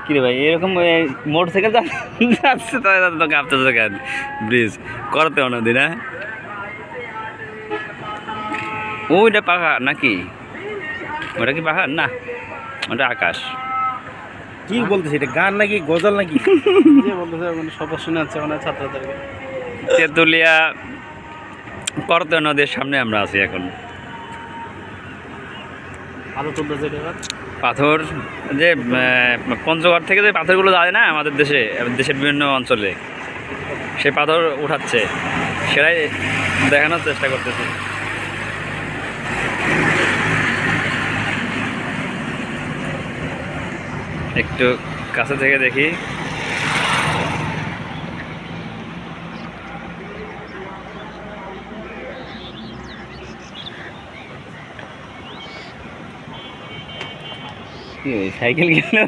কি রে ভাই এরকম মোটরসাইকেল যাচ্ছে তো কাঁপতেছে কেন? ব্রিজ করতে নদী না, ওইটা পাহাড় নাকি? ওটা কি পাহাড় না, ওটা আকাশ। কি বলতেছে এটা, গান নাকি গজল নাকি? যে বলতেছে মানে সব শুনে যাচ্ছে মানে ছাত্রদেরকে। তেঁতুলিয়া করতে নদীর সামনে আমরা আছি এখন। আলো তুলতেছে এটা এবার। পাথর যে পঞ্চগড় থেকে যে পাথরগুলো যায় না আমাদের দেশে, দেশের বিভিন্ন অঞ্চলে, সেই পাথর উঠাচ্ছে, সেটাই দেখানোর চেষ্টা করতেছে। একটু কাছে থেকে দেখি। সাইকেল কিনলে